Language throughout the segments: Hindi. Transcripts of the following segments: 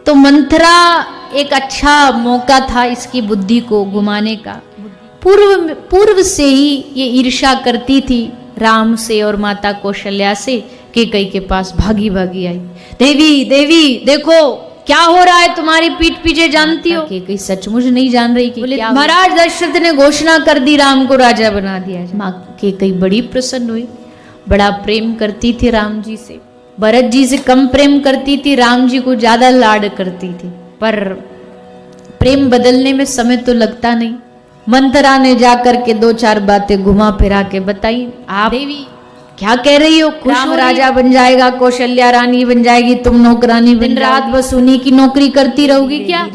तो मंथरा एक अच्छा मौका था इसकी बुद्धि को घुमाने का। पूर्व से ही ये ईर्ष्या करती थी राम से और माता कौशल्या से। कैकेयी के पास भागी भागी आई, देवी देवी देखो क्या हो रहा है तुम्हारी पीठ पीछे, जानती हो? कैकेयी सचमुच नहीं जान रही कि क्या। महाराज दशरथ ने घोषणा कर दी, राम को राजा बना दिया। माँ कैकेयी बड़ी प्रसन्न हुई, बड़ा प्रेम करती थी राम जी से, भरत जी से कम प्रेम करती थी, राम जी को ज्यादा लाड करती थी। पर प्रेम बदलने में समय तो लगता नहीं। मंथरा ने जाकर के 2-4 बातें घुमा फिरा के बताई। आप देवी क्या कह रही हो? राम राजा बन जाएगा, कौशल्या रानी बन जाएगी, तुम नौकरानी दिन रात बस उन्हीं की नौकरी करती रहोगी क्या?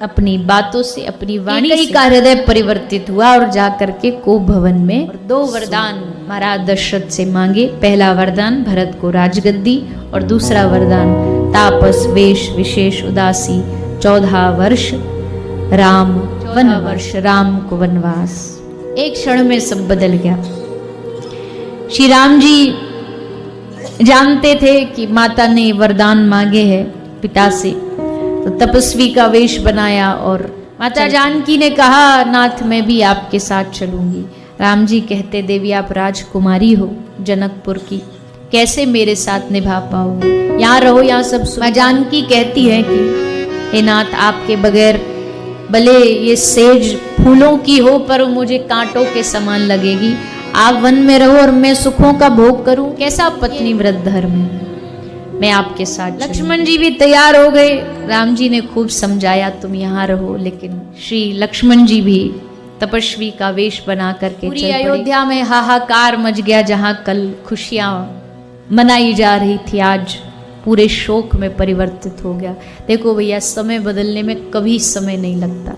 अपनी बातों से, अपनी वाणी से का हृदय परिवर्तित हुआ और जाकर के कोप भवन में 2 वरदान महाराज दशरथ से मांगे। पहला वरदान भरत को राजगद्दी और दूसरा वरदान तापस वेश विशेष उदासी 14 वर्ष राम वनवर्ष, राम को वनवास। एक क्षण में सब बदल गया। श्री राम जी जानते थे कि माता ने वरदान मांगे हैं पिता से, तो तपस्वी का वेश बनाया और माता जानकी ने कहा नाथ मैं भी आपके साथ चलूंगी। राम जी कहते देवी आप राजकुमारी हो जनकपुर की, कैसे मेरे साथ निभा पाओगे? यहाँ रहो, यहाँ सब। माँ जानकी कहती है कि हे नाथ आपके बगैर भले ये सेज फूलों की हो पर मुझे कांटों के समान लगेगी। आप वन में रहो और मैं सुखों का भोग करूं, कैसा पत्नी व्रत धर्म है, मैं आपके साथ। लक्ष्मण जी भी तैयार हो गए। राम जी ने खूब समझाया तुम यहाँ रहो, लेकिन श्री लक्ष्मण जी भी तपस्वी का वेश बना करके पूरी अयोध्या में हाहाकार मच गया। जहाँ कल खुशियां मनाई जा रही थी आज पूरे शोक में परिवर्तित हो गया। देखो भैया समय बदलने में कभी समय नहीं लगता,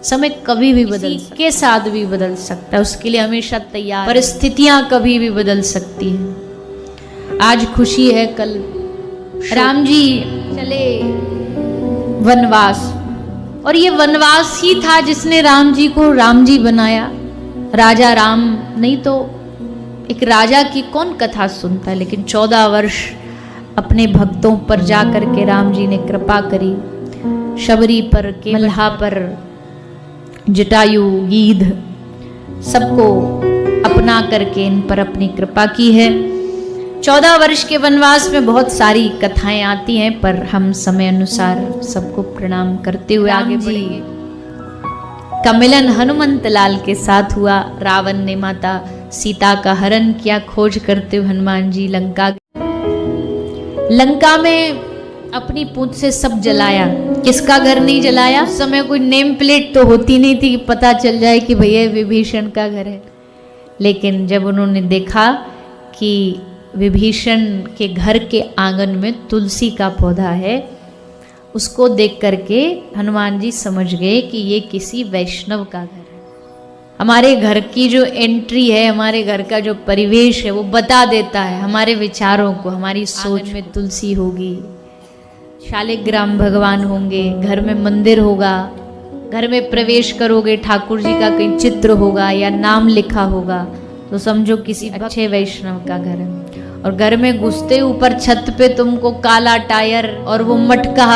समय कभी भी बदल के साथ भी बदल सकता है, उसके लिए हमेशा तैयार। परिस्थितियां कभी भी बदल सकती हैं। आज खुशी है, कल राम जी चले वनवास, और ये वनवास ही था जिसने राम जी को राम जी बनाया। राजा राम नहीं तो एक राजा की कौन कथा सुनता है, लेकिन 14 वर्ष अपने भक्तों पर जाकर के राम जी ने कृपा करी। शबरी पर, मल्हा पर, जटायु, गीध सबको अपना करके इन पर अपनी कृपा की है। 14 वर्ष के वनवास में बहुत सारी कथाएं आती हैं, पर हम समय अनुसार सबको प्रणाम करते हुए आगे बढ़ेंगे। का मिलन हनुमंत लाल के साथ हुआ। रावण ने माता सीता का हरण किया। खोज करते हुए हनुमान जी लंका में अपनी पूंछ से सब जलाया। किसका घर नहीं जलाया? उस समय कोई नेम प्लेट तो होती नहीं थी कि पता चल जाए कि भैया विभीषण का घर है। लेकिन जब उन्होंने देखा कि विभीषण के घर के आंगन में तुलसी का पौधा है, उसको देख करके हनुमान जी समझ गए कि ये किसी वैष्णव का घर है। हमारे घर की जो एंट्री है, हमारे घर का जो परिवेश है, वो बता देता है हमारे विचारों को। हमारी सोच में तुलसी होगी, शालिग्राम भगवान होंगे, घर में मंदिर होगा, घर में प्रवेश करोगे ठाकुर जी का कहीं चित्र होगा या नाम लिखा होगा, तो समझो किसी अच्छे वैष्णव का घर है। और घर में घुसते ऊपर छत पे तुमको काला टायर और वो मटका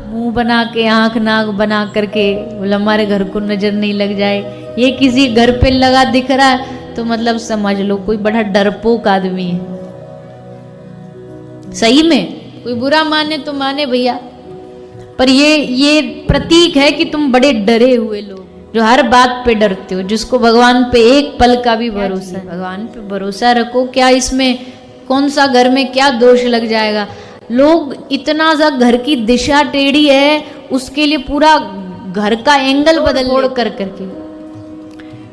मुंह बना के, आंख नाक बना करके, बोला हमारे घर को नजर नहीं लग जाए, ये किसी घर पे लगा दिख रहा है, तो मतलब समझ लो कोई बड़ा डरपोक आदमी है। सही में कोई बुरा माने तो माने भैया, पर ये प्रतीक है कि तुम बड़े डरे हुए लोग, जो हर बात पे डरते हो, जिसको भगवान पे एक पल का भी भरोसा है। भगवान पे भरोसा रखो, क्या इसमें कौन सा घर में क्या दोष लग जाएगा। लोग इतना सा घर की दिशा टेढ़ी है, उसके लिए पूरा घर का एंगल बदल तोड़ कर करके,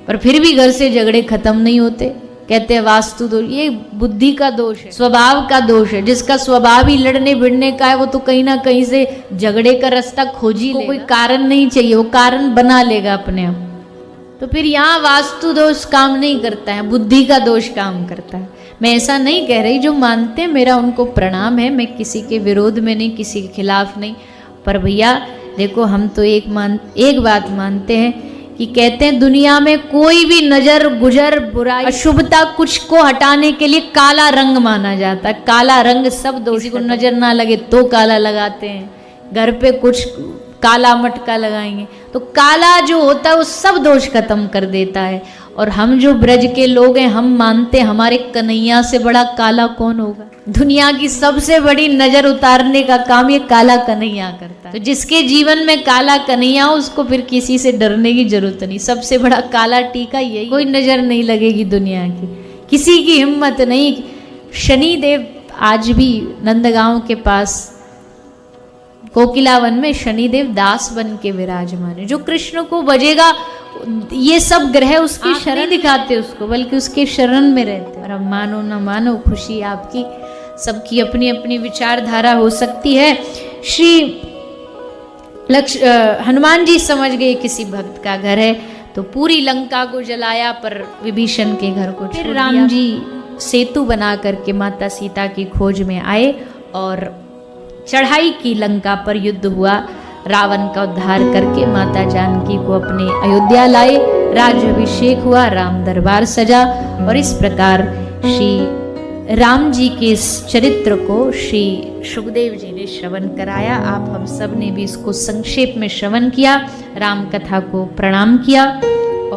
पर फिर भी घर से झगड़े खत्म नहीं होते। कहते हैं वास्तु दोष, ये बुद्धि का दोष है, स्वभाव का दोष है। जिसका स्वभाव ही लड़ने भिड़ने का है, वो तो कहीं ना कहीं से झगड़े का रास्ता खोज ही लेगा। कोई कारण नहीं चाहिए, वो कारण बना लेगा अपने आप। तो फिर यहाँ वास्तु दोष काम नहीं करता है, बुद्धि का दोष काम करता है। मैं ऐसा नहीं कह रही, जो मानते हैं मेरा उनको प्रणाम है, मैं किसी के विरोध में नहीं, किसी के खिलाफ नहीं। पर भैया देखो, हम तो एक बात मानते हैं कि कहते हैं दुनिया में कोई भी नजर गुजर बुराई अशुभता कुछ को हटाने के लिए काला रंग माना जाता है। काला रंग सब दोषी को नजर ना लगे तो काला लगाते हैं, घर पे कुछ काला मटका लगाएंगे तो काला जो होता है वो सब दोष खत्म कर देता है। और हम जो ब्रज के लोग हैं, हम मानते हमारे कन्हैया से बड़ा काला कौन होगा। दुनिया की सबसे बड़ी नजर उतारने का काम ये काला कन्हैया करता है। तो जिसके जीवन में काला कन्हैया हो उसको फिर किसी से डरने की जरूरत नहीं। सबसे बड़ा काला टीका यही, कोई नजर नहीं लगेगी दुनिया की, किसी की हिम्मत नहीं। शनिदेव आज भी नंदगांव के पास कोकिलावन में शनिदेव दास बन के विराजमान है। जो कृष्ण को बजेगा ये सब ग्रह उसकी शरण दिखाते उसको, बल्कि उसके शरण में रहते। और अब मानो न मानो, खुशी आपकी, सबकी अपनी अपनी विचारधारा हो सकती है। श्री हनुमान जी समझ गए किसी भक्त का घर है तो पूरी लंका को जलाया, पर विभीषण के घर को छोड़ दिया। राम जी सेतु बना करके माता सीता की खोज में आए और चढ़ाई की, लंका पर युद्ध हुआ, रावण का उद्धार करके माता जानकी को अपने अयोध्या लाए, राज्याभिषेक हुआ, राम दरबार सजा। और इस प्रकार श्री राम जी के इस चरित्र को श्री सुखदेव जी ने श्रवण कराया। आप हम सब ने भी इसको संक्षेप में श्रवण किया, राम कथा को प्रणाम किया।